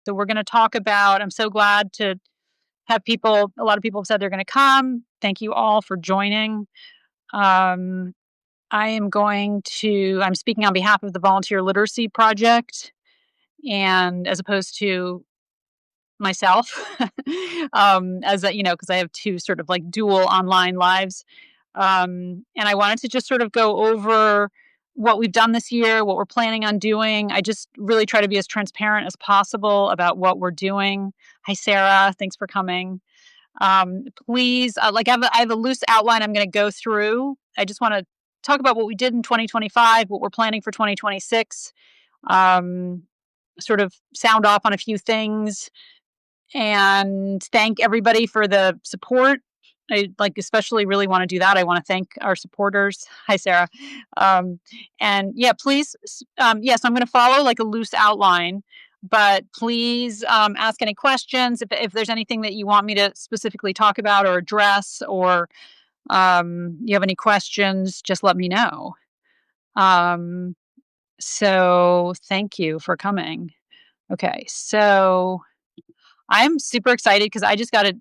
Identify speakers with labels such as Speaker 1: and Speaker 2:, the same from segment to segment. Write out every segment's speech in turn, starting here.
Speaker 1: So we're going to talk about, I'm so glad to have people, a lot of people have said they're going to come. Thank you all for joining. Um, I'm speaking on behalf of the Volunteer Literacy Project, and as opposed to myself, as a, because I have two sort of like dual online lives. And I wanted to just sort of go over what we've done this year, what we're planning on doing. I just really try to be as transparent as possible about what we're doing. Hi, Sarah. Thanks for coming. Please, I have a loose outline I'm going to go through. I just want to talk about what we did in 2025, what we're planning for 2026, um, sort of sound off on a few things, and thank everybody for the support. I especially really want to do that. I want to thank our supporters. Hi, Sarah. And yeah, please. Yes, I'm going to follow like a loose outline, but please ask any questions if there's anything that you want me to specifically talk about or address, or you have any questions, just let me know. So thank you for coming. Okay, so I'm super excited because I just got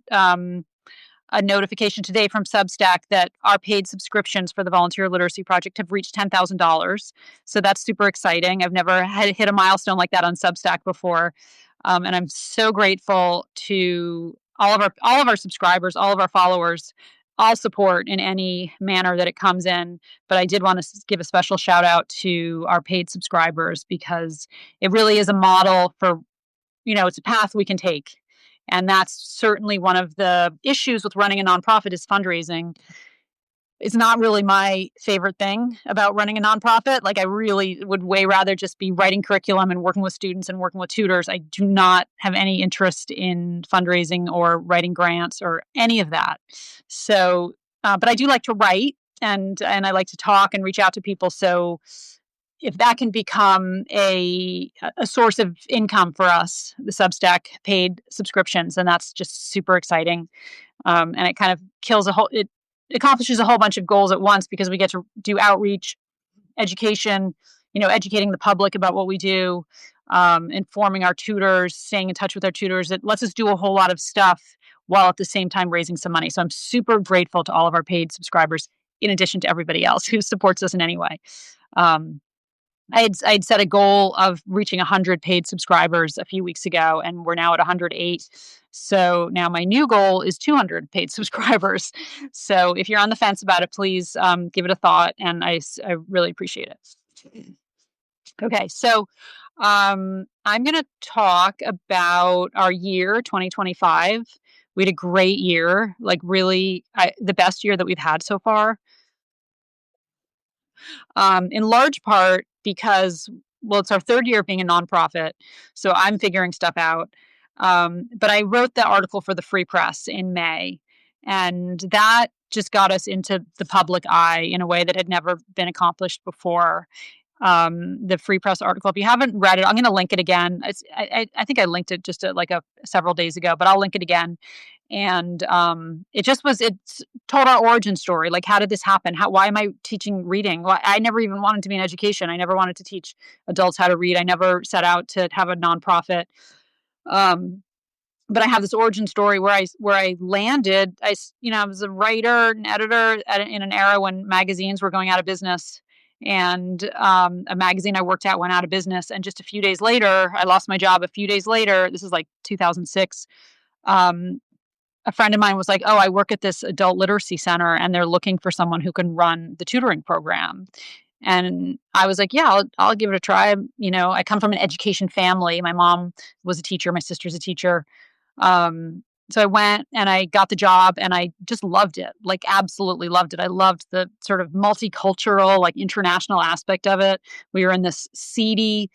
Speaker 1: a notification today from Substack that our paid subscriptions for the Volunteer Literacy Project have reached $10,000. So that's super exciting. I've never had hit a milestone like that on Substack before, and I'm so grateful to all of our subscribers, all of our followers, all support in any manner that it comes in. But I did want to give a special shout out to our paid subscribers because it really is a model for, it's a path we can take. And that's certainly one of the issues with running a nonprofit is fundraising. It's not really my favorite thing about running a nonprofit. Like, I really would way rather just be writing curriculum and working with students and working with tutors. I do not have any interest in fundraising or writing grants or any of that. So, but I do like to write, and I like to talk and reach out to people. So if that can become a source of income for us, the Substack paid subscriptions, and that's just super exciting. And it kind of it accomplishes a whole bunch of goals at once because we get to do outreach, education, educating the public about what we do, informing our tutors, staying in touch with our tutors. It lets us do a whole lot of stuff while at the same time raising some money. So I'm super grateful to all of our paid subscribers, in addition to everybody else who supports us in any way. I'd set a goal of reaching 100 paid subscribers a few weeks ago, and we're now at 108. So now my new goal is 200 paid subscribers. So if you're on the fence about it, please give it a thought, and I really appreciate it. Okay, so I'm going to talk about our year 2025. We had a great year, like really the best year that we've had so far. In large part because, well, it's our third year of being a nonprofit, so I'm figuring stuff out. But I wrote the article for the Free Press in May, and that just got us into the public eye in a way that had never been accomplished before. The Free Press article, if you haven't read it, I'm going to link it again. I think I linked it just several days ago, but I'll link it again. And it told our origin story. Like, how did this happen? Why am I teaching reading? Well, I never even wanted to be in education. I never wanted to teach adults how to read. I never set out to have a nonprofit. But I have this origin story where I landed. I was a writer and editor in an era when magazines were going out of business. And a magazine I worked at went out of business. And just a few days later, I lost my job. A few days later, this is like 2006, a friend of mine was like, "Oh, I work at this adult literacy center and they're looking for someone who can run the tutoring program." And I was like, "Yeah, I'll give it a try." I come from an education family. My mom was a teacher. My sister's a teacher. So I went and I got the job and I just loved it, like absolutely loved it. I loved the sort of multicultural, like international aspect of it. We were in this seedy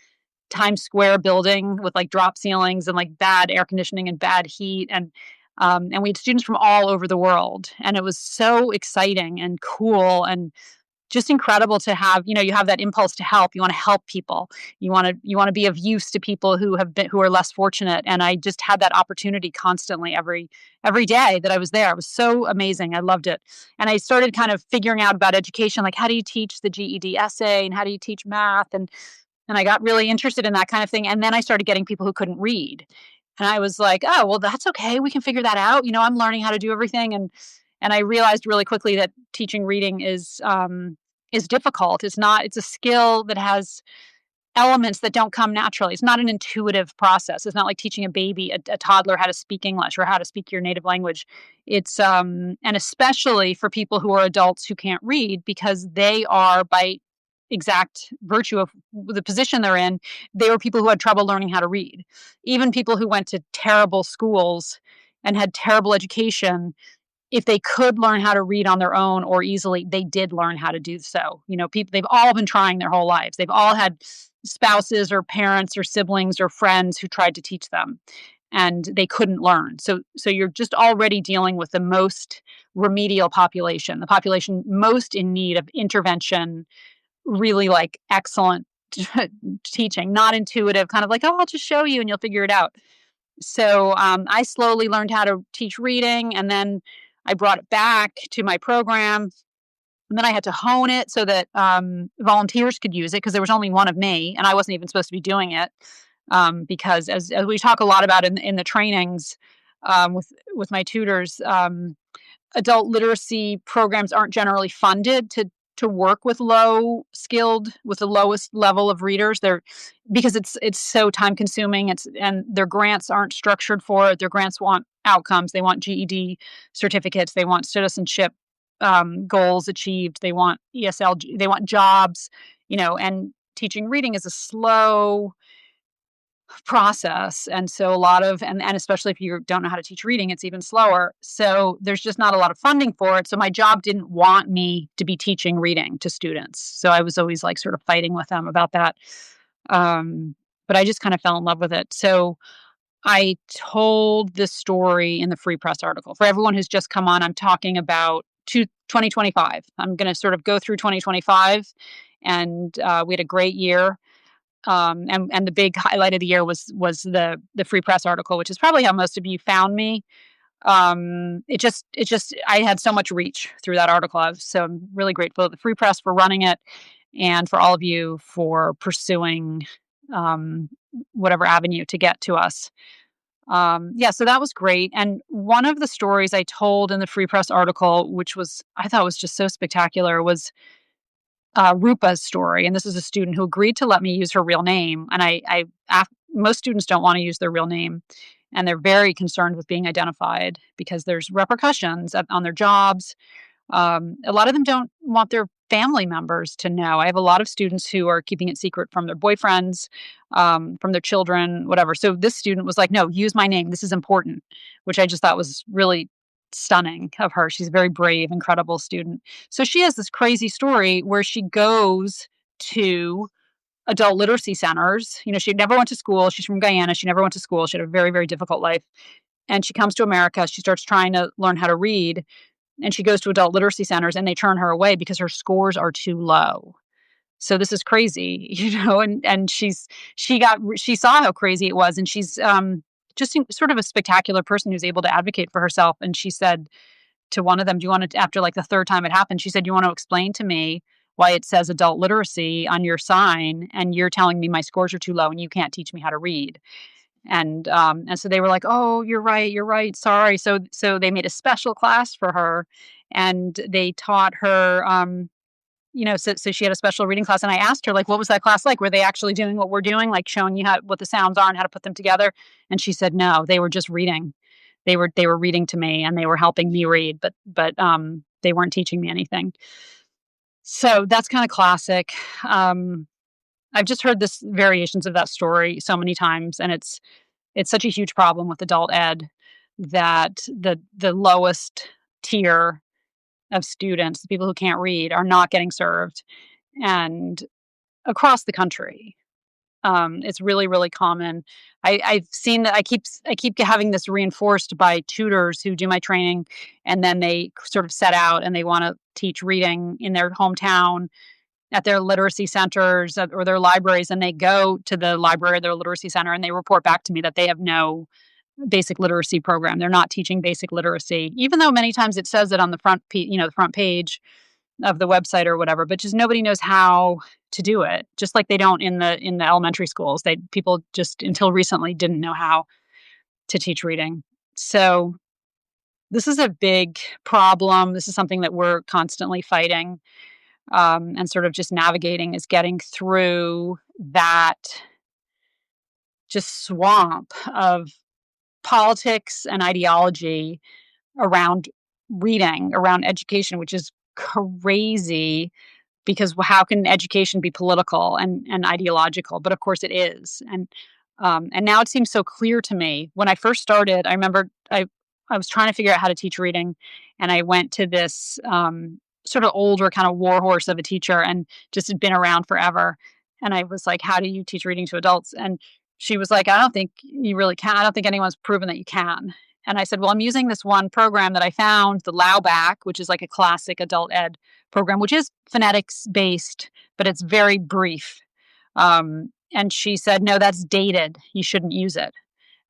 Speaker 1: Times Square building with like drop ceilings and like bad air conditioning and bad heat. And we had students from all over the world. And it was so exciting and cool and just incredible to have, you have that impulse to help. You want to help people. You want to be of use to people who are less fortunate. And I just had that opportunity constantly every day that I was there. It was so amazing. I loved it. And I started kind of figuring out about education, like how do you teach the GED essay and how do you teach math? And And I got really interested in that kind of thing. And then I started getting people who couldn't read. And I was like, oh, well, that's okay. We can figure that out. I'm learning how to do everything. And I realized really quickly that teaching reading is difficult. It's a skill that has elements that don't come naturally. It's not an intuitive process. It's not like teaching a baby, a toddler, how to speak English or how to speak your native language. And especially for people who are adults who can't read, because they are, by exact virtue of the position they're in, they were people who had trouble learning how to read. Even people who went to terrible schools and had terrible education, if they could learn how to read on their own or easily, they did learn how to do so. People, they've all been trying their whole lives. They've all had spouses or parents or siblings or friends who tried to teach them and they couldn't learn. So you're just already dealing with the most remedial population, the population most in need of intervention, really like excellent teaching, not intuitive, kind of like, oh, I'll just show you and you'll figure it out. So I slowly learned how to teach reading, and then I brought it back to my program. And then I had to hone it so that volunteers could use it, because there was only one of me, and I wasn't even supposed to be doing it. Because as we talk a lot about in the trainings with my tutors, adult literacy programs aren't generally funded to work with with the lowest level of readers. Because it's so time consuming. And their grants aren't structured for it. Their grants want outcomes. They want GED certificates. They want citizenship goals achieved. They want ESL. They want jobs. And teaching reading is a slow process. And so a lot of, and especially if you don't know how to teach reading, it's even slower. So there's just not a lot of funding for it. So my job didn't want me to be teaching reading to students. So I was always like sort of fighting with them about that. But I just kind of fell in love with it. So I told this story in the Free Press article. For everyone who's just come on, I'm talking about 2025. I'm going to sort of go through 2025, and we had a great year. And the big highlight of the year was the Free Press article, which is probably how most of you found me. I had so much reach through that article. So I'm really grateful to the Free Press for running it, and for all of you for pursuing whatever avenue to get to us. So that was great. And one of the stories I told in the Free Press article, which I thought was just so spectacular, was Rupa's story. And this is a student who agreed to let me use her real name. And most students don't want to use their real name, and they're very concerned with being identified because there's repercussions on their jobs. A lot of them don't want their family members to know. I have a lot of students who are keeping it secret from their boyfriends, from their children, whatever. So this student was like, no, use my name. This is important, which I just thought was really stunning of her. She's a very brave, incredible student. So she has this crazy story where she goes to adult literacy centers. She never went to school. She's from Guyana. She never went to school. She had a very, very difficult life. And she comes to America. She starts trying to learn how to read. And she goes to adult literacy centers, and they turn her away because her scores are too low. So this is crazy, and she saw how crazy it was. And she's just sort of a spectacular person who's able to advocate for herself. And she said to one of them, do you want to, after like the third time it happened, she said, you want to explain to me why it says adult literacy on your sign and you're telling me my scores are too low and you can't teach me how to read? And so they were like, oh, you're right. Sorry. So they made a special class for her, and they taught her, so she had a special reading class. And I asked her, like, what was that class like? Were they actually doing what we're doing, like showing you what the sounds are and how to put them together? And she said, no, they were just reading. They were reading to me, and they were helping me read, but they weren't teaching me anything. So that's kind of classic. I've just heard this variations of that story so many times, and it's such a huge problem with adult ed that the lowest tier of students, the people who can't read, are not getting served, and across the country. It's really, really common. I've seen that. I keep having this reinforced by tutors who do my training, and then they sort of set out and they want to teach reading in their hometown at their literacy centers or their libraries, and they go to the library or their literacy center and they report back to me that they have no basic literacy program. They're not teaching basic literacy, even though many times it says it on the front page. of the website or whatever, but just nobody knows how to do it. Just like they don't in the elementary schools. People just until recently didn't know how to teach reading. So this is a big problem. This is something that we're constantly fighting, and sort of just navigating, is getting through that just swamp of politics and ideology around reading, around education, which is crazy because how can education be political and ideological? But of course it is. And now it seems so clear to me. When I first started, I remember I was trying to figure out how to teach reading, and I went to this sort of older kind of warhorse of a teacher, and just had been around forever. And I was like, "How do you teach reading to adults?" And she was like, "I don't think you really can. I don't think anyone's proven that you can." And I said, "Well, I'm using this one program that I found, the Lauback, which is like a classic adult ed program, which is phonetics based, but it's very brief." And she said, "No, that's dated. You shouldn't use it."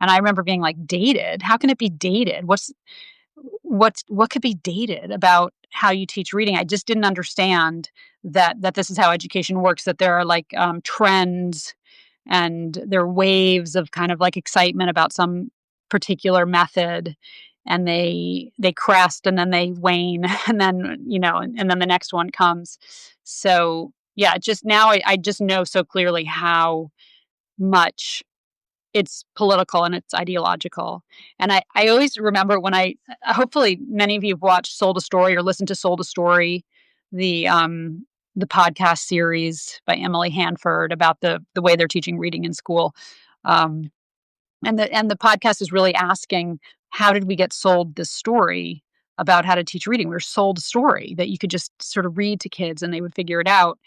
Speaker 1: And I remember being like, "Dated? How can it be dated? What could be dated about how you teach reading?" I just didn't understand that this is how education works. That there are like trends, and there are waves of kind of like excitement about some particular method, and they crest and then they wane, and then and then the next one comes. So yeah, just now I just know so clearly how much it's political and it's ideological. And I always remember when hopefully many of you have watched Sold a Story or listened to Sold a Story, the the podcast series by Emily Hanford about the way they're teaching reading in school. Um, and the podcast is really asking, how did we get sold this story about how to teach reading? We were sold a story that you could just sort of read to kids and they would figure it out.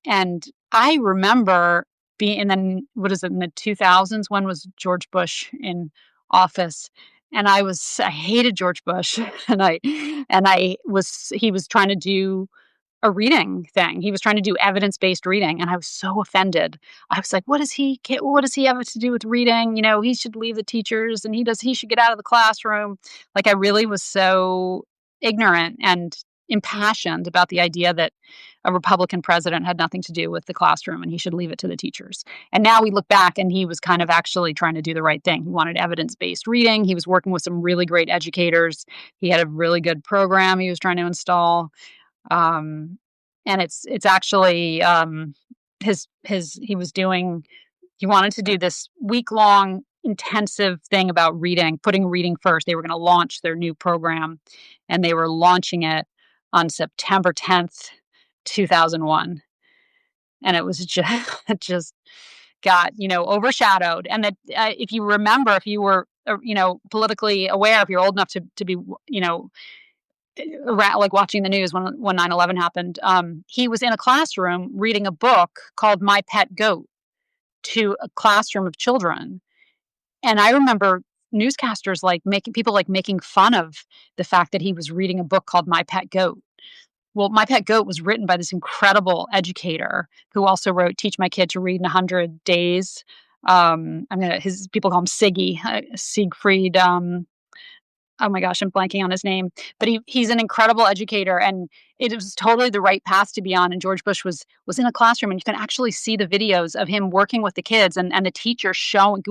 Speaker 1: And I remember being, and then what is it, in the 2000s? When was George Bush in office? And I hated George Bush, he was trying to do a reading thing. He was trying to do evidence-based reading, and I was so offended. I was like, what does he have to do with reading? He should leave the teachers, and he should get out of the classroom. Like, I really was so ignorant and impassioned about the idea that a Republican president had nothing to do with the classroom and he should leave it to the teachers. And now we look back and he was kind of actually trying to do the right thing. He wanted evidence-based reading. He was working with some really great educators. He had a really good program he was trying to install. And it's actually he wanted to do this week-long intensive thing about reading, putting reading first. They were going to launch their new program, and they were launching it on September 10th, 2001. And it was just it just got overshadowed. And that if you remember, if you were politically aware, if you're old enough to be around, like watching the news when 9/11 happened, he was in a classroom reading a book called My Pet Goat to a classroom of children. And I remember newscasters making fun of the fact that he was reading a book called My Pet Goat. Well, My Pet Goat was written by this incredible educator who also wrote Teach My Kid to Read in 100 Days. His people call him Siggy, Siegfried. Oh my gosh, I'm blanking on his name, but he's an incredible educator, and it was totally the right path to be on. And George Bush was in a classroom, and you can actually see the videos of him working with the kids and the teacher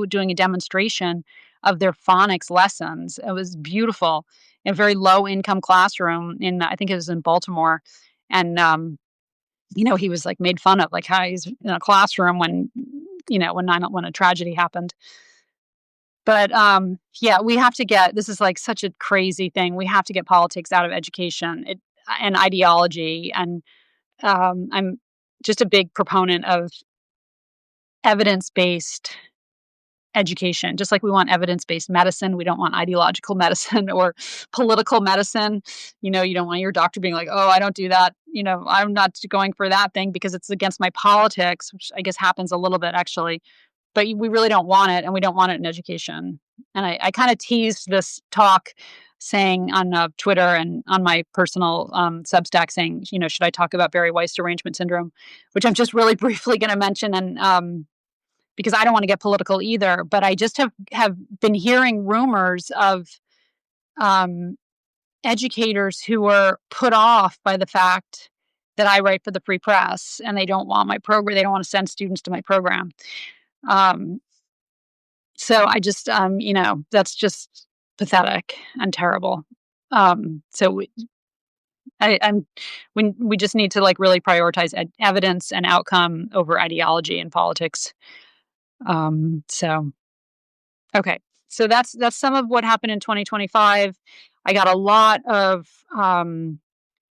Speaker 1: doing a demonstration of their phonics lessons. It was beautiful. In a very low income classroom I think it was in Baltimore. And he was like made fun of, like how he's in a classroom when when a tragedy happened. But yeah, we have to this is like such a crazy thing. We have to get politics out of education and ideology. And I'm just a big proponent of evidence-based education. Just like we want evidence-based medicine, we don't want ideological medicine or political medicine. You don't want your doctor being like, "Oh, I don't do that. I'm not going for that thing because it's against my politics," which I guess happens a little bit actually. But we really don't want it, and we don't want it in education. And I kind of teased this talk saying on Twitter and on my personal Substack saying, should I talk about Barry Weiss derangement syndrome, which I'm just really briefly going to mention, and because I don't want to get political either. But I just have been hearing rumors of educators who are put off by the fact that I write for the Free Press and they don't want my program. They don't want to send students to my program. Um, so I just, that's just pathetic and terrible. So I'm when we just need to like really prioritize evidence and outcome over ideology in politics. So okay, so that's some of what happened in 2025. I got a lot of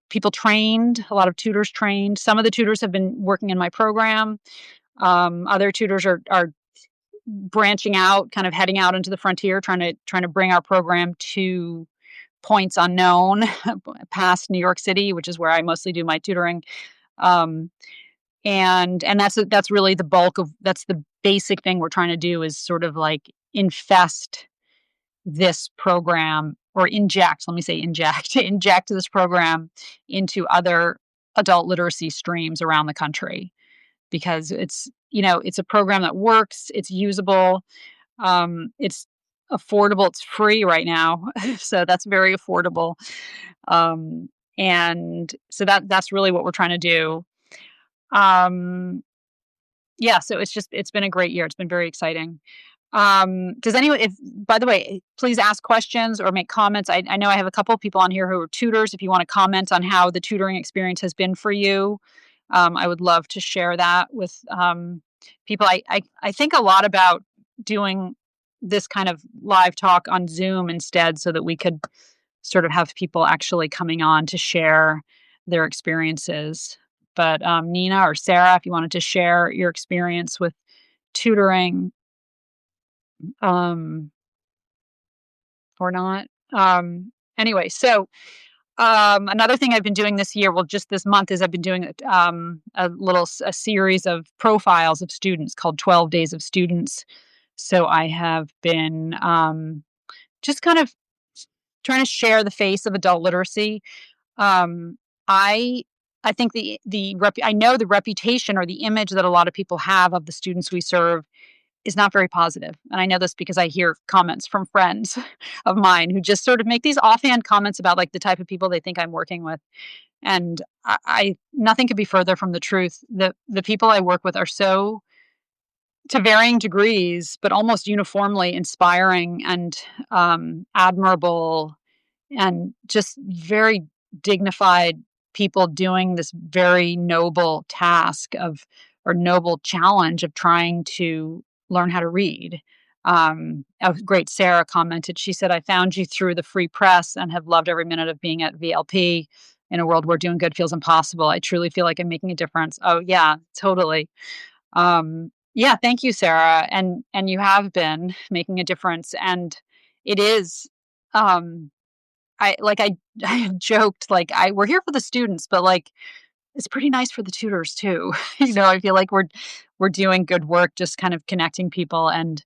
Speaker 1: people trained, a lot of tutors trained. Some of the tutors have been working in my program. Other tutors are branching out, kind of heading out into the frontier, trying to bring our program to points unknown past New York City, which is where I mostly do my tutoring. Um, and that's really the bulk of that's the basic thing we're trying to do is sort of like infest this program or inject, let me say inject, inject this program into other adult literacy streams around the country because it's a program that works, it's usable, it's affordable, it's free right now. So that's very affordable. Um, and so that's really what we're trying to do. Um, yeah, so it's been a great year. It's been very exciting. Does anyone, if by the way, please ask questions or make comments. I know I have a couple of people on here who are tutors. If you want to comment on how the tutoring experience has been for you, I would love to share that with people. I think a lot about doing this kind of live talk on Zoom instead so that we could sort of have people actually coming on to share their experiences. But Nina or Sarah, if you wanted to share your experience with tutoring, um, or not. Anyway, so another thing I've been doing this year, well, just this month, is I've been doing a series of profiles of students called 12 Days of Students. So I have been just kind of trying to share the face of adult literacy. Um, I I think I know the reputation or the image that a lot of people have of the students we serve is not very positive. And I know this because I hear comments from friends of mine who just sort of make these offhand comments about like the type of people they think I'm working with. And I nothing could be further from the truth. The people I work with are so to varying degrees, but almost uniformly inspiring and admirable and just very dignified people doing this very noble task of or noble challenge of trying to learn how to read. A great Sarah commented, she said, I found you through the Free Press and have loved every minute of being at VLP. In a world where doing good feels impossible, I truly feel like I'm making a difference. Oh yeah, totally. Yeah, thank you, Sarah. And you have been making a difference. And it is um I I have joked like we're here for the students, but like it's pretty nice for the tutors too. I feel like we're doing good work, just kind of connecting people and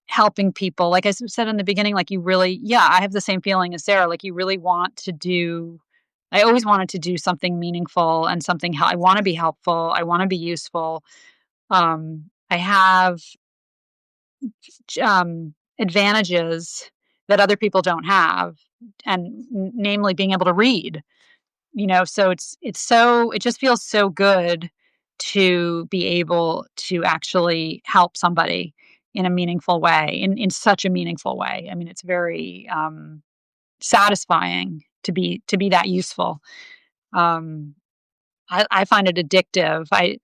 Speaker 1: helping people. Like I said in the beginning, like you really, yeah, I have the same feeling as Sarah. Like you really want to do. I always wanted to do something meaningful and something. I want to be helpful. I want to be useful. I have advantages that other people don't have, and namely being able to read. So it just feels so good to be able to actually help somebody in a meaningful way, in such a meaningful way. I mean, it's very satisfying to be that useful. Um, I find it addictive. I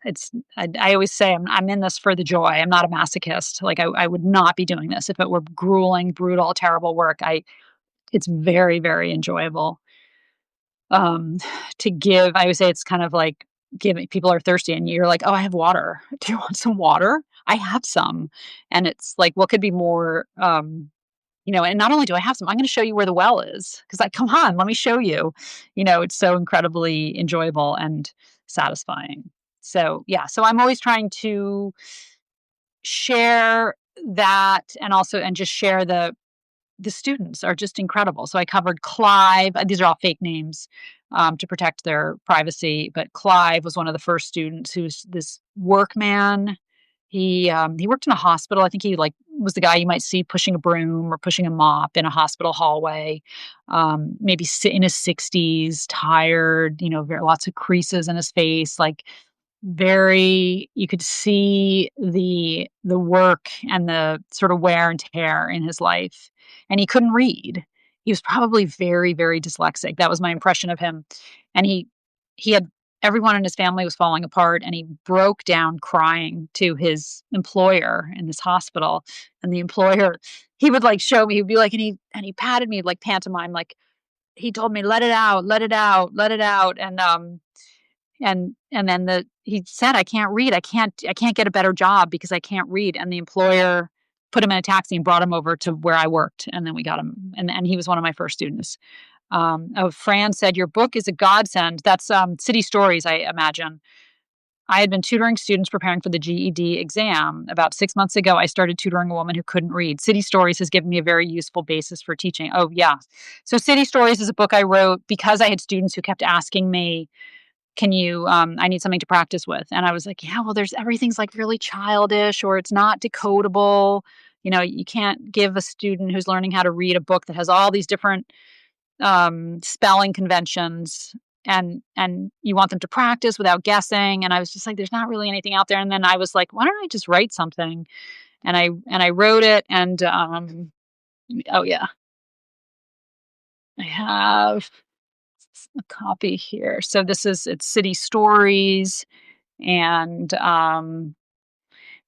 Speaker 1: always say I'm in this for the joy. I'm not a masochist. Like I would not be doing this if it were grueling, brutal, terrible work. It's very, very enjoyable. Um, to give, I would say it's kind of like giving people are thirsty and you're like, oh, I have water. Do you want some water? I have some. And it's like, what could be more, and not only do I have some, I'm going to show you where the well is. Cause like, come on, let me show you. It's so incredibly enjoyable and satisfying. So yeah, so I'm always trying to share that and just share the students are just incredible. So I covered Clive. These are all fake names to protect their privacy. But Clive was one of the first students who's this workman He worked in a hospital. I think he, like, was the guy you might see pushing a broom or pushing a mop in a hospital hallway, maybe in his 60s, tired, very lots of creases in his face, like, very you could see the work and the sort of wear and tear in his life, and he couldn't read. He was probably very, very dyslexic. That was my impression of him, and he had everyone in his family was falling apart, and he broke down crying to his employer in this hospital, and the employer he would, like, show me, he'd be like and he patted me like pantomime, like, he told me, "Let it out, let it out, let it out," and then he said, "I can't read. I can't get a better job because I can't read." And the employer put him in a taxi and brought him over to where I worked, and then we got him, and he was one of my first students. Fran said, "Your book is a godsend." That's City Stories, I imagine. I had been tutoring students preparing for the GED exam. About 6 months ago, I started tutoring a woman who couldn't read. City Stories has given me a very useful basis for teaching. Oh, yeah. So, City Stories is a book I wrote because I had students who kept asking me, can you I need something to practice with. And I was like, yeah, well, there's everything's like really childish or it's not decodable. You can't give a student who's learning how to read a book that has all these different spelling conventions, and you want them to practice without guessing. And I was just like, there's not really anything out there. And then I was like, why don't I just write something? And I wrote it, and oh yeah, I have a copy here. So it's City Stories, and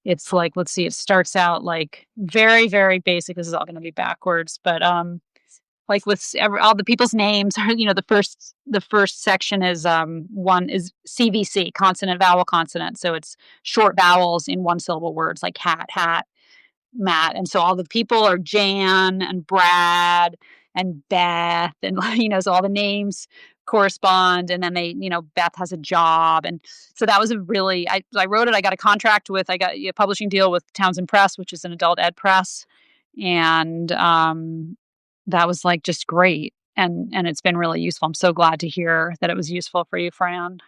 Speaker 1: it's like, let's see, it starts out like very, very basic. This is all going to be backwards, but like with all the people's names are, the first section is one is CVC, consonant vowel consonant. So it's short vowels in one syllable words like hat, Matt. And so all the people are Jan and Brad and Beth, and so all the names correspond. And then Beth has a job. And so that was I wrote it. I got a contract I got a publishing deal with Townsend Press, which is an adult ed press. And that was like just great. And it's been really useful. I'm so glad to hear that it was useful for you, Fran.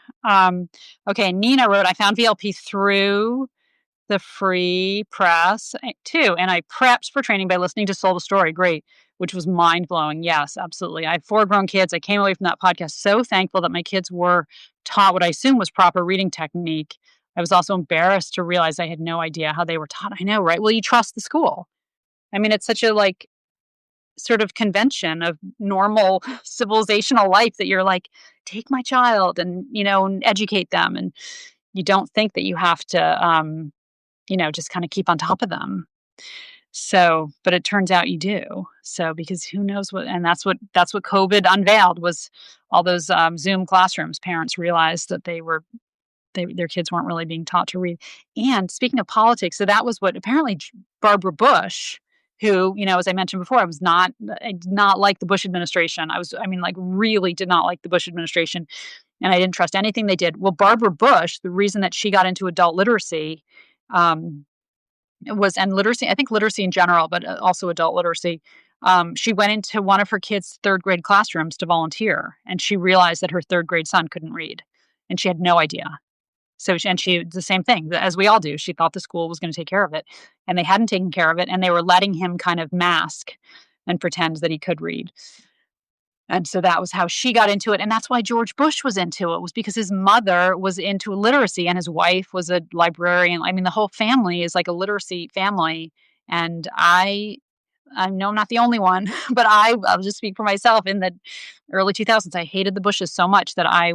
Speaker 1: Okay. Nina wrote, I found VLP through the free press too. And I prepped for training by listening to Soul the Story. Great. Which was mind blowing. Yes, absolutely. I have 4 grown kids. I came away from that podcast so thankful that my kids were taught what I assume was proper reading technique. I was also embarrassed to realize I had no idea how they were taught. I know, right? Well, you trust the school. I mean, it's such a sort of convention of normal civilizational life that you're like, take my child and, and educate them. And you don't think that you have to, just kind of keep on top of them. So, but it turns out you do. So, because who knows and that's what COVID unveiled was all those Zoom classrooms. Parents realized that their kids weren't really being taught to read. And speaking of politics, so that was what apparently Barbara Bush, who, as I mentioned before, I did not like the Bush administration. Really did not like the Bush administration. And I didn't trust anything they did. Well, Barbara Bush, the reason that she got into adult literacy, and literacy, I think literacy in general, but also adult literacy. She went into one of her kids' 3rd grade classrooms to volunteer, and she realized that her 3rd grade son couldn't read, and she had no idea. So, she the same thing as we all do. She thought the school was going to take care of it, and they hadn't taken care of it, and they were letting him kind of mask and pretend that he could read. And so that was how she got into it. And that's why George Bush was into it, was because his mother was into literacy and his wife was a librarian. I mean, the whole family is like a literacy family. And I know I'm not the only one, but I'll just speak for myself. In the early 2000s, I hated the Bushes so much that I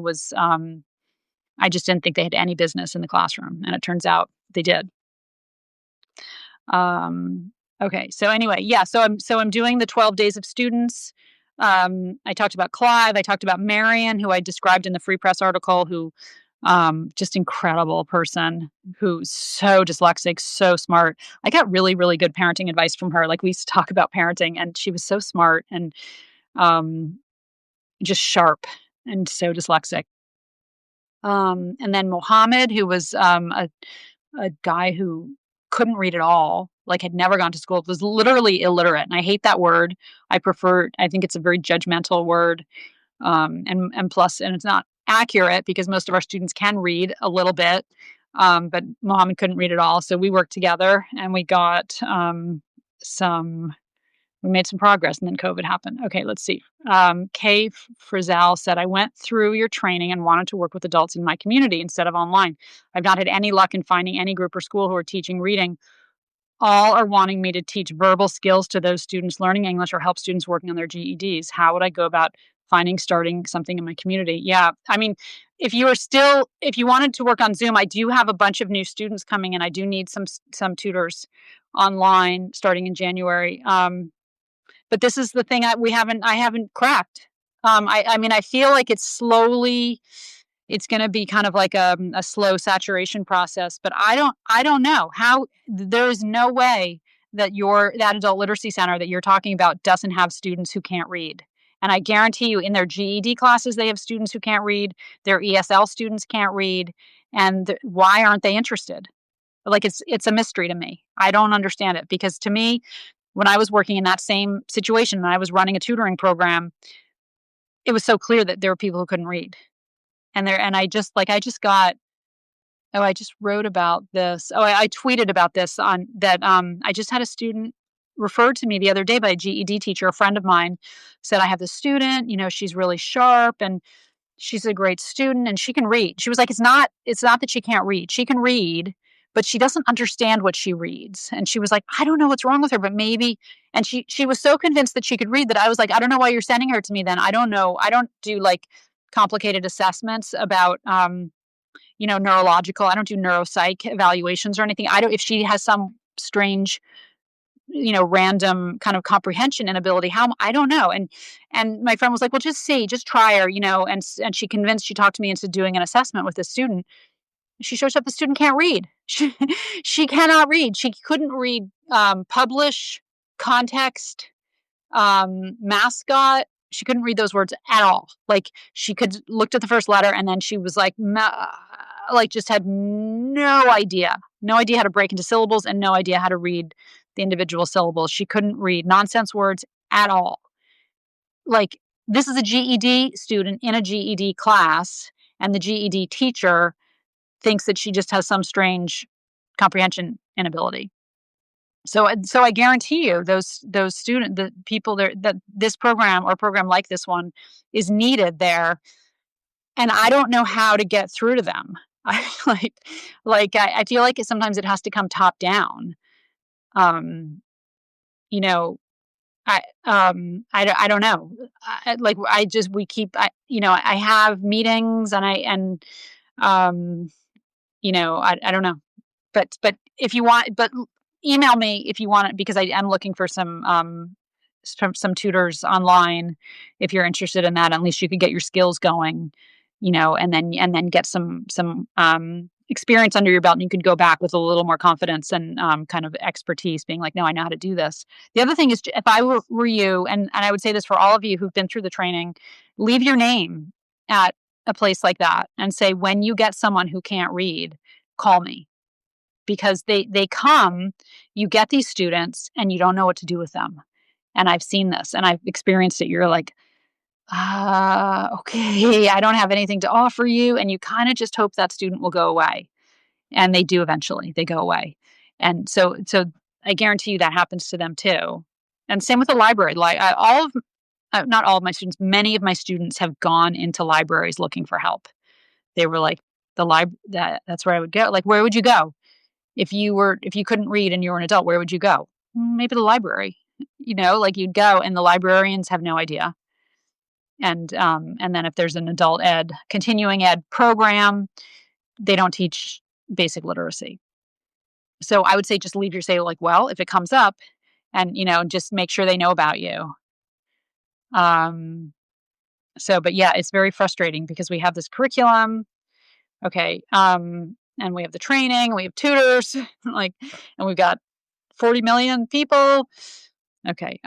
Speaker 1: just didn't think they had any business in the classroom. And it turns out they did. Okay. So anyway, yeah. So I'm doing the 12 days of students. I talked about Clive. I talked about Marion, who I described in the Free Press article, who just incredible person, who's so dyslexic, so smart. I got really, really good parenting advice from her. Like, we used to talk about parenting, and she was so smart and just sharp and so dyslexic. And then Mohammed, who was a guy who couldn't read at all, like had never gone to school, was literally illiterate. And I hate that word. I think it's a very judgmental word. And plus, and it's not accurate because most of our students can read a little bit. But Mohammed couldn't read at all. So we worked together and we got we made some progress, and then COVID happened. Okay, let's see. Kay Frizzell said, I went through your training and wanted to work with adults in my community instead of online. I've not had any luck in finding any group or school who are teaching reading. All are wanting me to teach verbal skills to those students learning English or help students working on their GEDs. How would I go about starting something in my community? Yeah, I mean, if you wanted to work on Zoom, I do have a bunch of new students coming in. I do need some tutors online starting in January. But this is the thing I haven't cracked. I mean, I feel like it's going to be kind of like a slow saturation process, but I don't know how. There is no way that that adult literacy center that you're talking about doesn't have students who can't read. And I guarantee you in their GED classes, they have students who can't read. Their ESL students can't read. And why aren't they interested? Like it's a mystery to me. I don't understand it, because to me, when I was working in that same situation and I was running a tutoring program, it was so clear that there were people who couldn't read. And I just wrote about this. I tweeted about this on that. I just had a student referred to me the other day by a GED teacher. A friend of mine said, I have this student, she's really sharp and she's a great student and she can read. She was like, it's not that she can't read. She can read, but she doesn't understand what she reads. And she was like, I don't know what's wrong with her, but maybe. And she was so convinced that she could read that I was like, I don't know why you're sending her to me then. I don't know. I don't do like complicated assessments about, neurological. I don't do neuropsych evaluations or anything. If she has some strange, random kind of comprehension inability, I don't know. And my friend was like, well, just try her, and she talked me into doing an assessment with this student. She shows up, the student can't read. She cannot read. She couldn't read publish, context, mascot. She couldn't read those words at all. Like she looked at the first letter and then she was like just had no idea how to break into syllables and no idea how to read the individual syllables. She couldn't read nonsense words at all. Like, this is a GED student in a GED class, and the GED teacher thinks that she just has some strange comprehension inability. So I guarantee you those the people there, that this program or a program like this one is needed there. And I don't know how to get through to them. I I feel like sometimes it has to come top down. You know, I don't know. I have meetings and I don't know. But if you want, email me if you want it, because I am looking for some tutors online. If you're interested in that, at least you could get your skills going, and then get some experience under your belt, and you could go back with a little more confidence and kind of expertise, being like, no, I know how to do this. The other thing is, if I were you, and I would say this for all of you who've been through the training, leave your name at a place like that and say, when you get someone who can't read, call me. Because they come, you get these students and you don't know what to do with them. And I've seen this and I've experienced it. You're like, okay, I don't have anything to offer you. And you kind of just hope that student will go away. And they do eventually, they go away. And so I guarantee you that happens to them too. And same with the library. Like not all of my students, many of my students have gone into libraries looking for help. They were like, that's where I would go. Like, where would you go? If you couldn't read and you were an adult, where would you go? Maybe the library. Like you'd go, and the librarians have no idea. And then if there's an adult ed, continuing ed program, they don't teach basic literacy. So I would say just leave like, well, if it comes up, and just make sure they know about you. But yeah, it's very frustrating because we have this curriculum. Okay. And we have the training, we have tutors, and we've got 40 million people. Okay.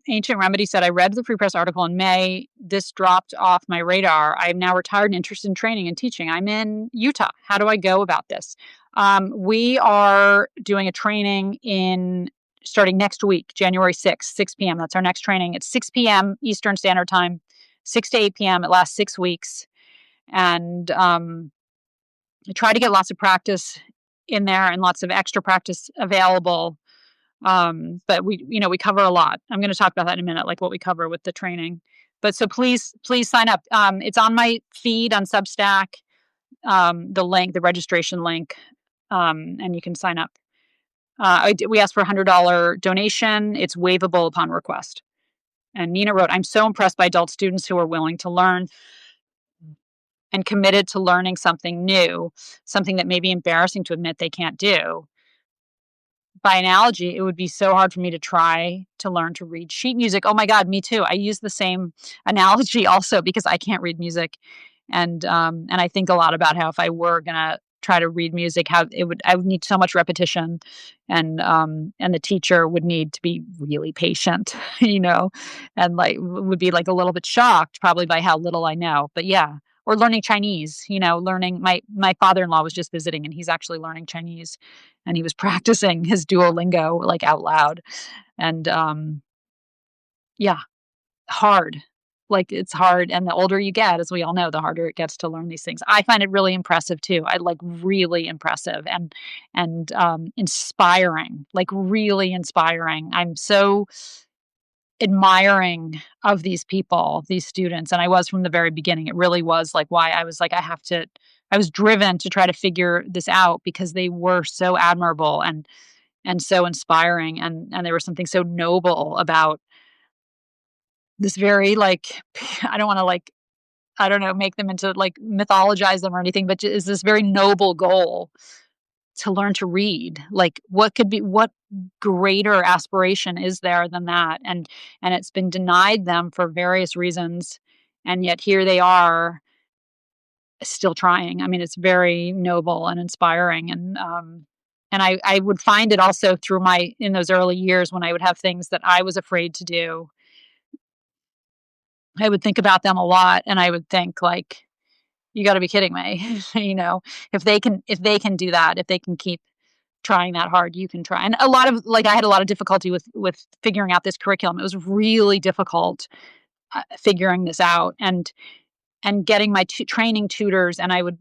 Speaker 1: Ancient Remedy said, I read the Free Press article in May. This dropped off my radar. I am now retired and interested in training and teaching. I'm in Utah. How do I go about this? We are doing a training starting next week, January 6th, 6 p.m. That's our next training. It's 6 p.m. Eastern Standard Time, 6 to 8 p.m. It lasts 6 weeks. And try to get lots of practice in there and lots of extra practice available. But we cover a lot. I'm going to talk about that in a minute, like what we cover with the training. But so please sign up. It's on my feed on Substack, the registration link, and you can sign up. We asked for $100 donation. It's waivable upon request. And Nina wrote, I'm so impressed by adult students who are willing to learn and committed to learning something new, something that may be embarrassing to admit they can't do. By analogy, it would be so hard for me to try to learn to read sheet music. Oh my God, me too. I use the same analogy also because I can't read music. And I think a lot about how if I were gonna try to read music, how I would need so much repetition, and the teacher would need to be really patient, and like would be like a little bit shocked probably by how little I know. But yeah, or learning Chinese, learning my father-in-law was just visiting and he's actually learning Chinese and he was practicing his Duolingo like out loud. And yeah, hard. Like, it's hard, and the older you get, as we all know, the harder it gets to learn these things. I find it really impressive too. I like really impressive and inspiring, like really inspiring. I'm so admiring of these people, these students, and I was from the very beginning. It really was like why I was like, I was driven to try to figure this out because they were so admirable and so inspiring, and there was something so noble about this very like I don't want to like I don't know make them into like mythologize them or anything, but is this very noble goal to learn to read. Like what greater aspiration is there than that? And it's been denied them for various reasons, and yet here they are still trying. I mean, it's very noble and inspiring, and I would find it also through in those early years when I would have things that I was afraid to do. I would think about them a lot and I would think like, you got to be kidding me. If they can do that, if they can keep trying that hard, you can try. And a lot of like I had a lot of difficulty with figuring out this curriculum. It was really difficult figuring this out and getting my training tutors, and I would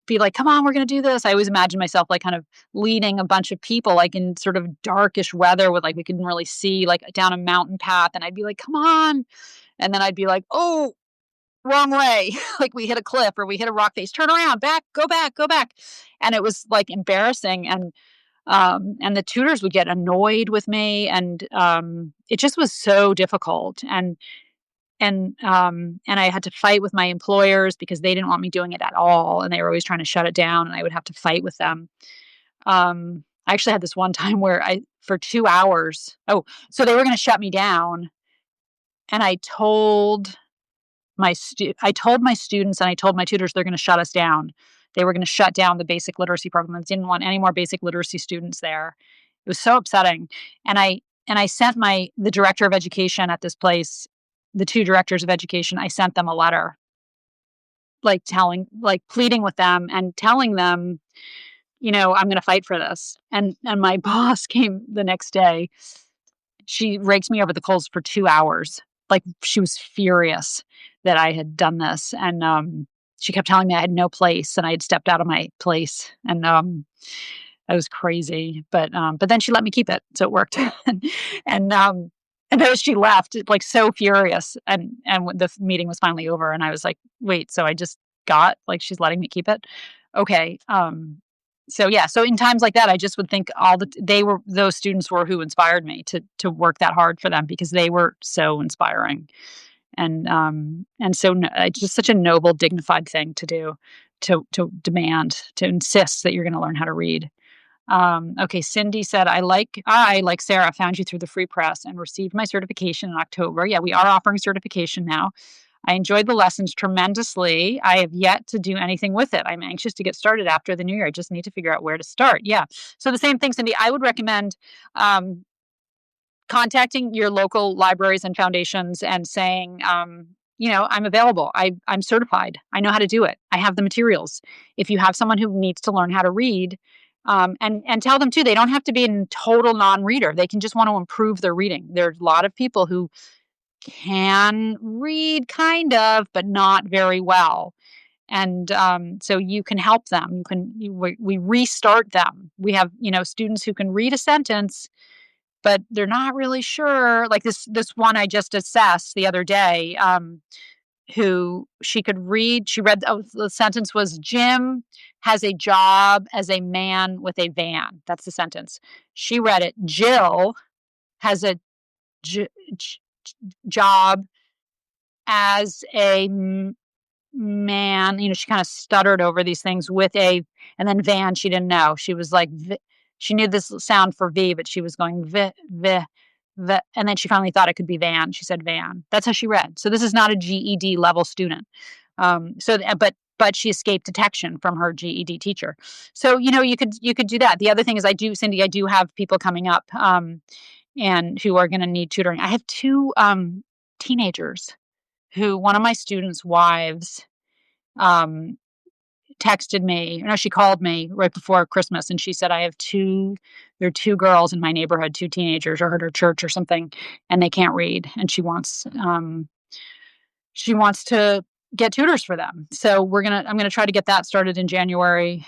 Speaker 1: be like, "Come on, we're going to do this." I always imagined myself like kind of leading a bunch of people like in sort of darkish weather with like we couldn't really see like down a mountain path, and I'd be like, "Come on." And then I'd be like, "Oh, wrong way." Like we hit a cliff or we hit a rock face. Turn around, back, go back, go back. And it was like embarrassing. And the tutors would get annoyed with me. And it just was so difficult. And I had to fight with my employers because they didn't want me doing it at all. And they were always trying to shut it down. And I would have to fight with them. I actually had this one time where for 2 hours, so they were going to shut me down. And I told I told my students and I told my tutors they're going to shut us down. They were going to shut down the basic literacy program. I didn't want any more basic literacy students there. It was so upsetting. And I sent the director of education at this place, the two directors of education, I sent them a letter like pleading with them and telling them, I'm going to fight for this. And my boss came the next day. She raked me over the coals for 2 hours. Like she was furious that I had done this. And she kept telling me I had no place and I had stepped out of my place. And I was crazy. But then she let me keep it. So it worked. and then she left, like so furious. And the meeting was finally over. And I was like, wait, so I just got like she's letting me keep it? Okay. So yeah, so in times like that, I just would think those students were who inspired me to work that hard for them because they were so inspiring, and so it's just such a noble, dignified thing to do, to demand, to insist that you're going to learn how to read. Okay, Cindy said, I like Sarah found you through the Free Press and received my certification in October. Yeah, we are offering certification now. I enjoyed the lessons tremendously. I have yet to do anything with it. I'm anxious to get started after the new year. I just need to figure out where to start. Yeah. So the same thing, Cindy, I would recommend contacting your local libraries and foundations and saying, I'm available. I'm certified. I know how to do it. I have the materials. If you have someone who needs to learn how to read, and tell them too, they don't have to be a total non-reader. They can just want to improve their reading. There's a lot of people who can read kind of, but not very well. And so you can help them. We restart them. We have, students who can read a sentence, but they're not really sure. Like this one I just assessed the other day, who she could read. She read, the sentence was, Jim has a job as a man with a van. That's the sentence. She read it. Jill has a j- j- job as a man. She kind of stuttered over these things with and then van, she didn't know. She was like, she knew this sound for V, but she was going v, and then she finally thought it could be van. She said van. That's how she read. So this is not a GED level student. But she escaped detection from her GED teacher. So, you could do that. The other thing is Cindy, I do have people coming up, and who are going to need tutoring. I have two, teenagers who, one of my students' wives, um, texted me. No, she called me right before Christmas, and she said, there are two girls in my neighborhood, two teenagers, or at her church or something, and they can't read, and she wants to get tutors for them. So I'm gonna try to get that started in January.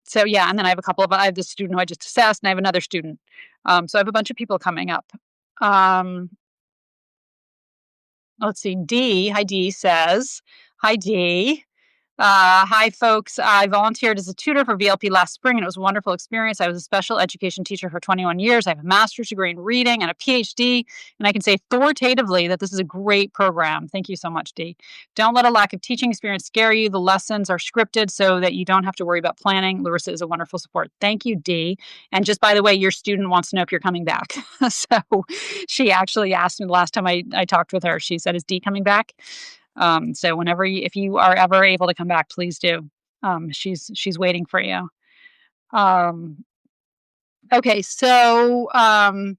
Speaker 1: So yeah, and then I have this student who I just assessed, and I have another student. So I have a bunch of people coming up. Um, let's see. Hi, Dee says, hi, Dee. Hi, folks. I volunteered as a tutor for VLP last spring, and it was a wonderful experience. I was a special education teacher for 21 years. I have a master's degree in reading and a PhD, and I can say authoritatively that this is a great program. Thank you so much, Dee. Don't let a lack of teaching experience scare you. The lessons are scripted so that you don't have to worry about planning. Larissa is a wonderful support. Thank you, Dee. And just by the way, your student wants to know if you're coming back. So she actually asked me the last time I talked with her. She said, is Dee coming back? So if you are ever able to come back, please do. She's waiting for you. Okay. So, and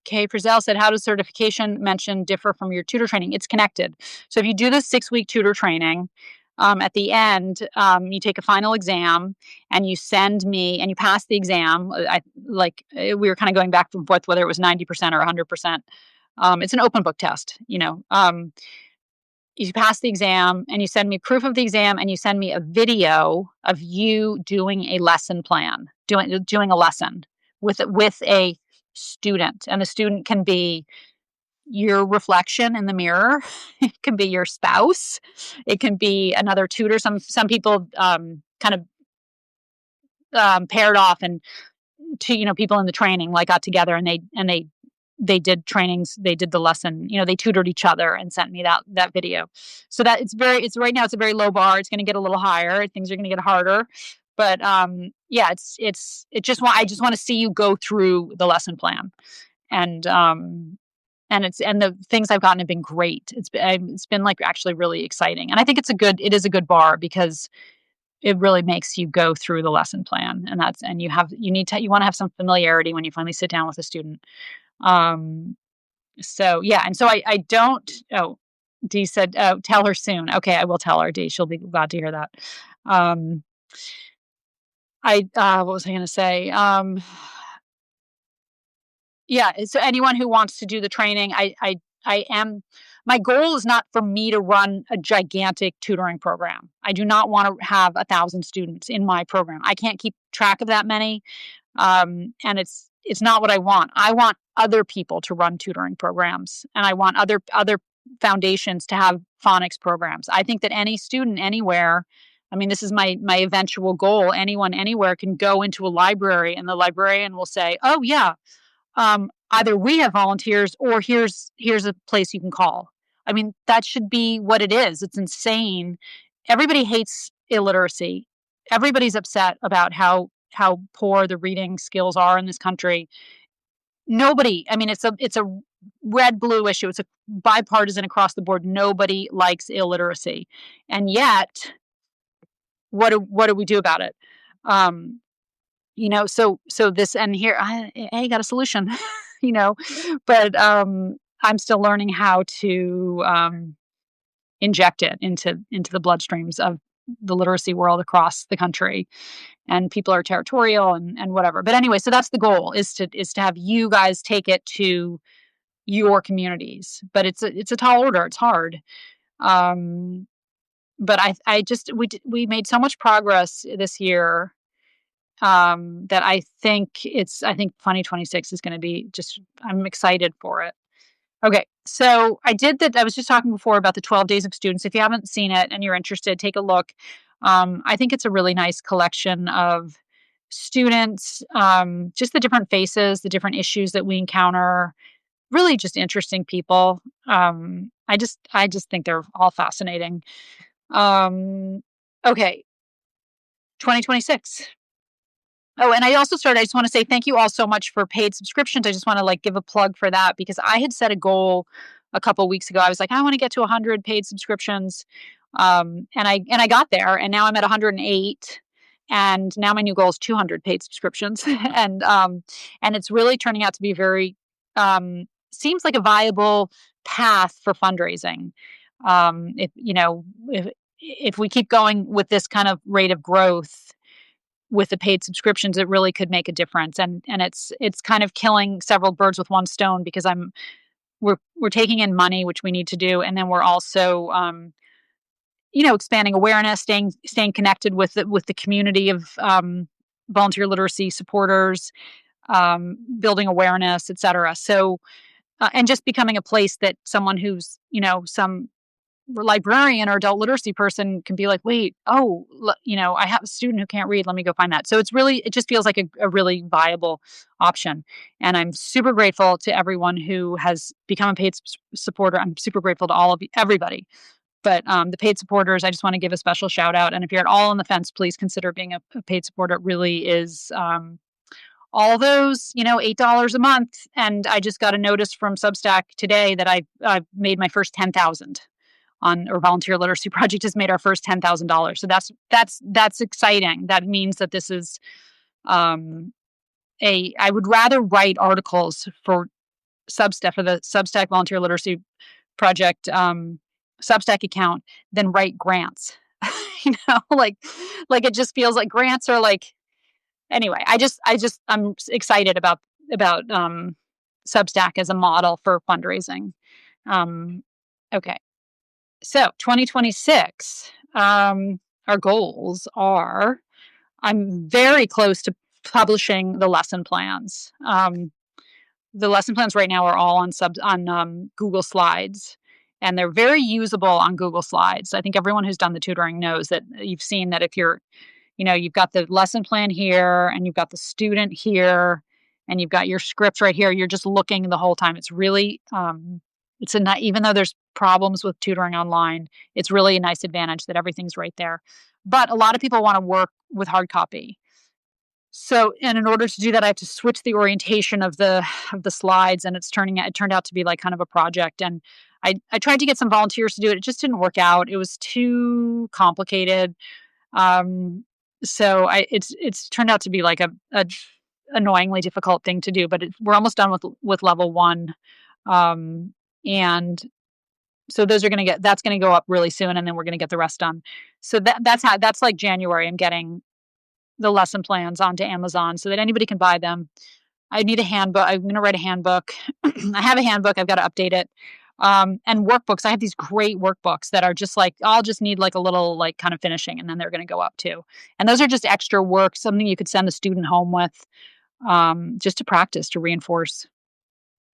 Speaker 1: Kay Frizzell said, how does certification mention differ from your tutor training? It's connected. So if you do the 6-week tutor training, at the end, you take a final exam and you send me, and you pass the exam. We were kind of going back and forth whether it was 90% or 100%. It's an open book test, you pass the exam and you send me proof of the exam, and you send me a video of you doing a lesson plan, doing a lesson with a student. And the student can be your reflection in the mirror. It can be your spouse. It can be another tutor. Some people kind of paired off, and people in the training got together, and they did trainings, they did the lesson, they tutored each other and sent me that video. So that it's right now, it's a very low bar. It's going to get a little higher. Things are going to get harder. But yeah, I just want to see you go through the lesson plan. And the things I've gotten have been great. It's been actually really exciting. And I think it is a good bar, because it really makes you go through the lesson plan, and you want to have some familiarity when you finally sit down with a student. So yeah, and so I don't. Oh, Dee said, oh, tell her soon. Okay, I will tell her, Dee. She'll be glad to hear that. What was I going to say? Yeah. So anyone who wants to do the training, my goal is not for me to run a gigantic tutoring program. I do not want to have 1,000 students in my program. I can't keep track of that many. And it's not what I want. I want other people to run tutoring programs, and I want other foundations to have phonics programs. I think that any student anywhere, this is my eventual goal. Anyone anywhere can go into a library, and the librarian will say, "Oh yeah, either we have volunteers, or here's a place you can call." That should be what it is. It's insane. Everybody hates illiteracy. Everybody's upset about how poor the reading skills are in this country. Nobody, it's a red-blue issue. It's a bipartisan across the board. Nobody likes illiteracy. And yet, what do we do about it? So this, and here, I got a solution, but I'm still learning how to inject it into the bloodstreams of the literacy world across the country. And people are territorial and whatever. But anyway, so that's the goal, is to have you guys take it to your communities. But it's a tall order. It's hard. but I just we made so much progress this year, that I think 2026 is going to be just I'm excited for it. Okay, so I did that. I was just talking before about the 12 Days of Students. If you haven't seen it and you're interested, take a look. I think it's a really nice collection of students, just the different faces, the different issues that we encounter. Really, just interesting people. I just think they're all fascinating. Um, okay, 2026. Oh, and I just want to say thank you all so much for paid subscriptions. I just want to like give a plug for that because I had set a goal a couple weeks ago. I was like, I want to get to 100 paid subscriptions. And I got there and now I'm at 108 and now my new goal is 200 paid subscriptions. And it's really turning out to be very seems like a viable path for fundraising. If you know, if we keep going with this kind of rate of growth, with the paid subscriptions, it really could make a difference. And it's kind of killing several birds with one stone because we're taking in money, which we need to do, and then we're also expanding awareness, staying connected with the community of volunteer literacy supporters, building awareness, et cetera. So and just becoming a place that someone who's some librarian or adult literacy person can be like, wait, oh, I have a student who can't read. Let me go find that. So it just feels like a really viable option. And I'm super grateful to everyone who has become a paid supporter. I'm super grateful to all of everybody. But the paid supporters, I just want to give a special shout out. And if you're at all on the fence, please consider being a paid supporter. It really is all those, $8 a month. And I just got a notice from Substack today that I've made my first 10,000 on or Volunteer Literacy Project has made our first $10,000. So that's exciting. That means that this is I would rather write articles for the Substack Volunteer Literacy Project Substack account than write grants. like it just feels like grants are like anyway. I'm excited about Substack as a model for fundraising. Okay. So 2026, our goals are, I'm very close to publishing the lesson plans. The lesson plans right now are all on Google Slides, and they're very usable on Google Slides. I think everyone who's done the tutoring knows that you've seen that if you've got the lesson plan here, and you've got the student here, and you've got your script right here. You're just looking the whole time. It's really even though there's problems with tutoring online, it's really a nice advantage that everything's right there. But a lot of people want to work with hard copy. So, and in order to do that, I have to switch the orientation of the slides, and it turned out to be like kind of a project. And I tried to get some volunteers to do it. It just didn't work out. It was too complicated. So it's turned out to be like a annoyingly difficult thing to do. But we're almost done with level 1. And so that's going to go up really soon, and then we're going to get the rest done. So that's like January. I'm getting the lesson plans onto Amazon so that anybody can buy them. I need a handbook. I'm going to write a handbook. I have a handbook. I've got to update it. And workbooks. I have these great workbooks that are just like, I'll just need like a little like kind of finishing, and then they're going to go up too. And those are just extra work, something you could send the student home with, just to practice, to reinforce.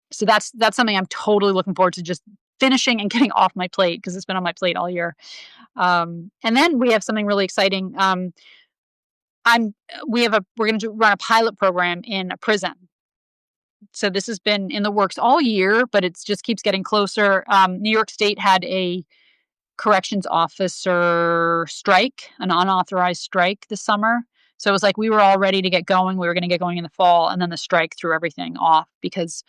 Speaker 1: So that's something I'm totally looking forward to, just finishing and getting off my plate, because it's been on my plate all year. And then we have something really exciting. We're going to run a pilot program in a prison. So this has been in the works all year, but it just keeps getting closer. New York State had a corrections officer strike, an unauthorized strike this summer. So it was like we were all ready to get going. We were going to get going in the fall, and then the strike threw everything off because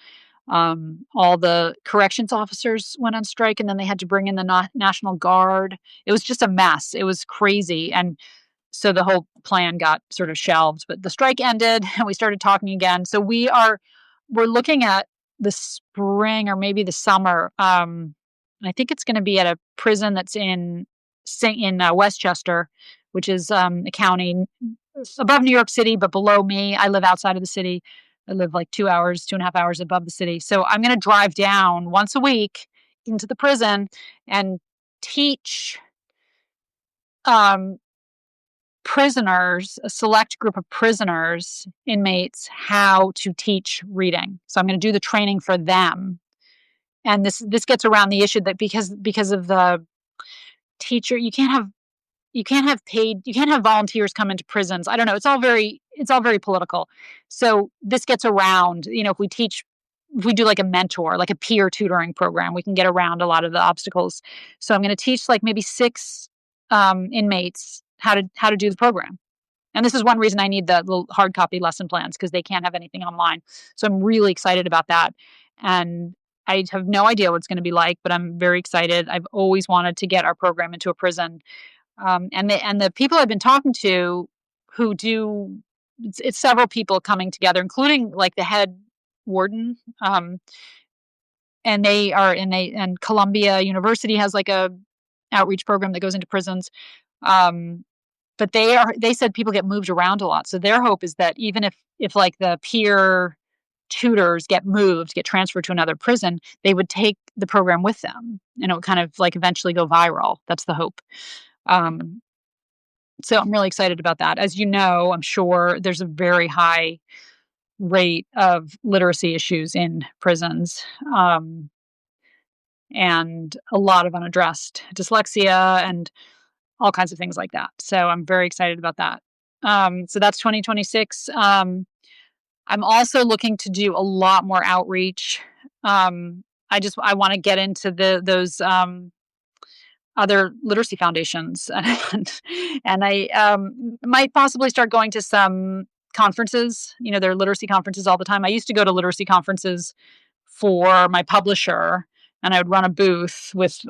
Speaker 1: all the corrections officers went on strike, and then they had to bring in the National Guard. It was just a mess. It was crazy. And so the whole plan got sort of shelved, but the strike ended and we started talking again. So we're looking at the spring or maybe the summer. I think it's going to be at a prison that's in Westchester, which is a county above New York City, but below me. I live outside of the city. I live like 2.5 hours above the city. So I'm going to drive down once a week into the prison and teach um, prisoners, a select group of prisoners, inmates, how to teach reading. So I'm going to do the training for them. And this gets around the issue that because of the teacher, you can't have volunteers come into prisons. I don't know. It's all very political. So this gets around, if we do like a mentor, like a peer tutoring program, we can get around a lot of the obstacles. So I'm going to teach like maybe 6 inmates how to do the program. And this is one reason I need the little hard copy lesson plans, because they can't have anything online. So I'm really excited about that. And I have no idea what it's going to be like, but I'm very excited. I've always wanted to get our program into a prison. And the people I've been talking to who do, it's several people coming together, including like the head warden. And Columbia University has like a outreach program that goes into prisons. But they said people get moved around a lot. So their hope is that even if like the peer tutors get transferred to another prison, they would take the program with them and it would kind of like eventually go viral. That's the hope. So I'm really excited about that. As you know, I'm sure there's a very high rate of literacy issues in prisons, and a lot of unaddressed dyslexia and all kinds of ththings like that. So I'm very excited about that. So that's 2026. I'm also looking to do a lot more outreach. I want to get into those other literacy foundations, and I might possibly start going to some conferences. There are literacy conferences all the time. I used to go to literacy conferences for my publisher, and I would run a booth with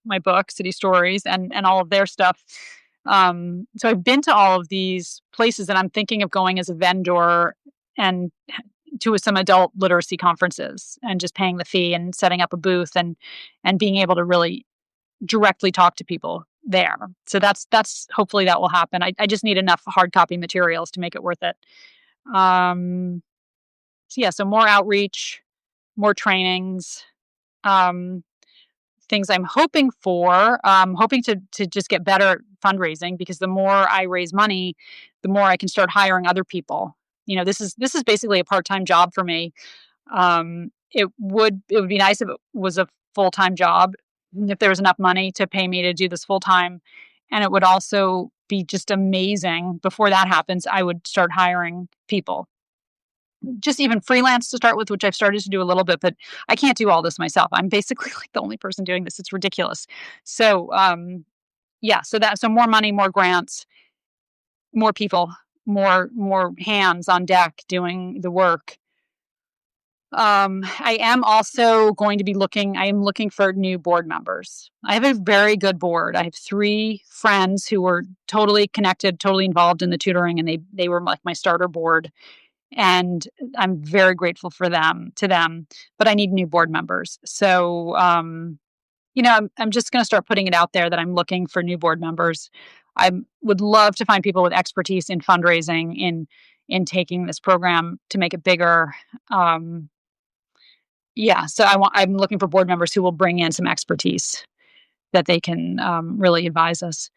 Speaker 1: my book, City Stories, and all of their stuff. So I've been to all of these places, and I'm thinking of going as a vendor and to some adult literacy conferences and just paying the fee and setting up a booth and being able to really directly talk to people there. So that's hopefully that will happen. I just need enough hard copy materials to make it worth it. So more outreach, more trainings, things I'm hoping for. Hoping to just get better at fundraising, because the more I raise money, the more I can start hiring other people. This is basically a part-time job for me. It would be nice if it was a full-time job, if there was enough money to pay me to do this full-time. And it would also be just amazing. Before that happens, I would start hiring people, just even freelance to start with, which I've started to do a little bit, but I can't do all this myself. I'm basically like the only person doing this. It's ridiculous. So, so more money, more grants, more people, more hands on deck doing the work. I am also going to be looking for new board members. I have a very good board. I have 3 friends who were totally connected, totally involved in the tutoring, and they were like my starter board. And I'm very grateful to them, but I need new board members. So, I'm just going to start putting it out there that I'm looking for new board members. I would love to find people with expertise in fundraising, in taking this program to make it bigger. So I'm looking for board members who will bring in some expertise that they can really advise us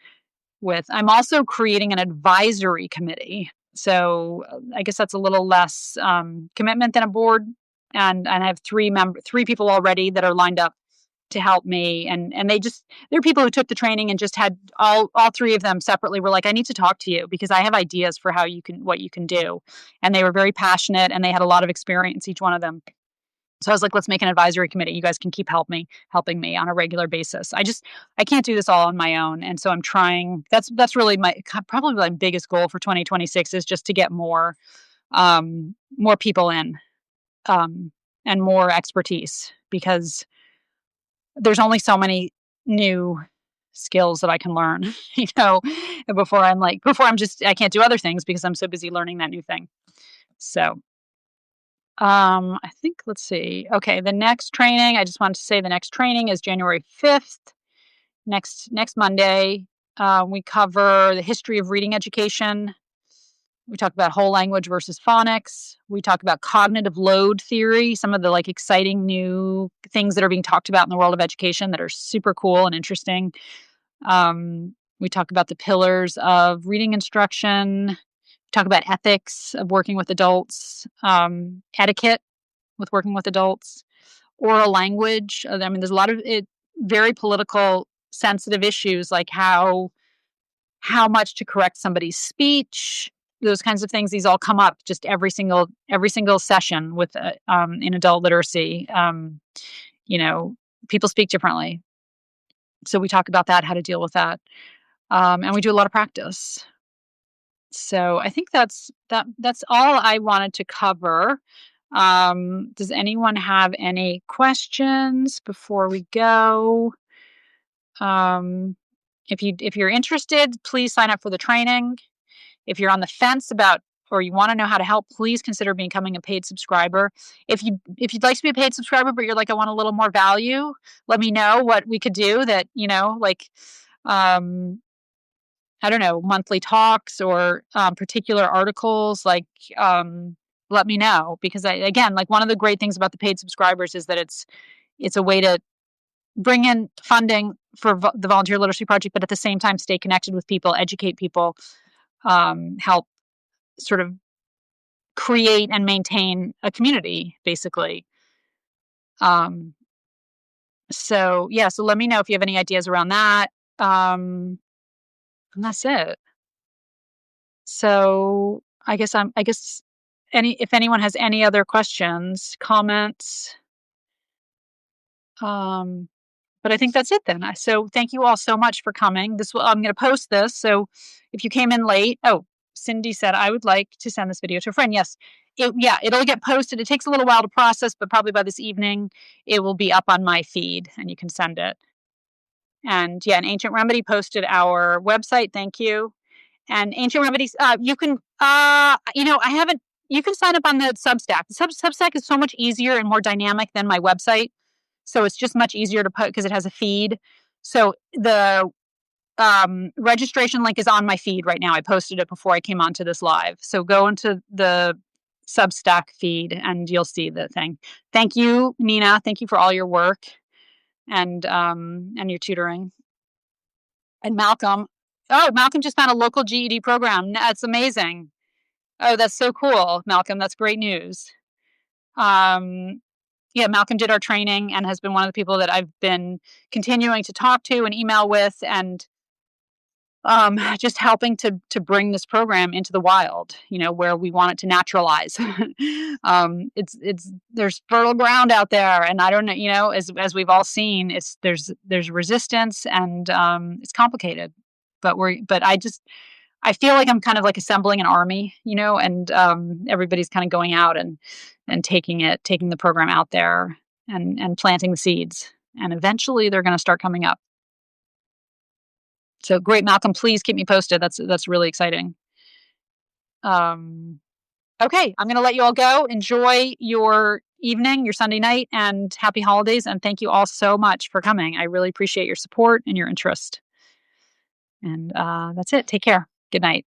Speaker 1: with. I'm also creating an advisory committee. So I guess that's a little less commitment than a board. And I have 3 people already that are lined up to help me. And they're people who took the training and just had all 3 of them separately were like, I need to talk to you because I have ideas for what you can do. And they were very passionate and they had a lot of experience, each one of them. So I was like, let's make an advisory committee. You guys can keep helping me on a regular basis. I can't do this all on my own. And so I'm trying, that's really probably my biggest goal for 2026 is just to get more people in, and more expertise, because there's only so many new skills that I can learn, before I can't do other things because I'm so busy learning that new thing. So, I think, let's see. Okay. The next training, I just wanted to say the next training is January 5th, next Monday. We cover the history of reading education. We talk about whole language versus phonics. We talk about cognitive load theory, some of the like exciting new things that are being talked about in the world of education that are super cool and interesting. We talk about the pillars of reading instruction. We talk about ethics of working with adults, etiquette with working with adults, oral language. I mean, there's a lot of very political, sensitive issues like how much to correct somebody's speech, those kinds of things. These all come up just every single session with in adult literacy. You know, people speak differently, so we talk about that, how to deal with that, and we do a lot of practice. So I think that's all I wanted to cover. Does anyone have any questions before we go? If you're interested, please sign up for the training. If you're on the fence about or you want to know how to help, please consider becoming a paid subscriber. If you'd like to be a paid subscriber, but you're like, I want a little more value, let me know what we could do that, like I don't know, monthly talks or particular articles, like let me know. Because again, like one of the great things about the paid subscribers is that it's a way to bring in funding for the Volunteer Literacy Project, but at the same time stay connected with people, educate people, help sort of create and maintain a community, basically. So yeah, so let me know if you have any ideas around that. And that's it. So I guess if anyone has any other questions, comments, but I think that's it then. So thank you all so much for coming. I'm going to post this. So if you came in late, Cindy said, I would like to send this video to a friend. Yes. It'll get posted. It takes a little while to process, but probably by this evening, it will be up on my feed and you can send it. And yeah, an Ancient Remedy posted our website. Thank you. And Ancient Remedies, you can, you can sign up on the Substack. The Substack is so much easier and more dynamic than my website. So it's just much easier to put because it has a feed. So the registration link is on my feed right now. I posted it before I came onto this live. So go into the Substack feed and you'll see the thing. Thank you, Nina. Thank you for all your work and your tutoring. And Malcolm. Oh, Malcolm just found a local GED program. That's amazing. Oh, that's so cool, Malcolm. That's great news. Yeah, Malcolm did our training and has been one of the people that I've been continuing to talk to and email with and just helping to bring this program into the wild, where we want it to naturalize. There's fertile ground out there, and I don't know, as we've all seen, there's resistance and it's complicated. But I feel like I'm kind of like assembling an army, and everybody's kind of going out and taking the program out there and planting the seeds, and eventually they're going to start coming up. So great, Malcolm, please keep me posted. That's really exciting. Okay, I'm going to let you all go. Enjoy your evening, your Sunday night, and happy holidays. And thank you all so much for coming. I really appreciate your support and your interest. And that's it. Take care. Good night.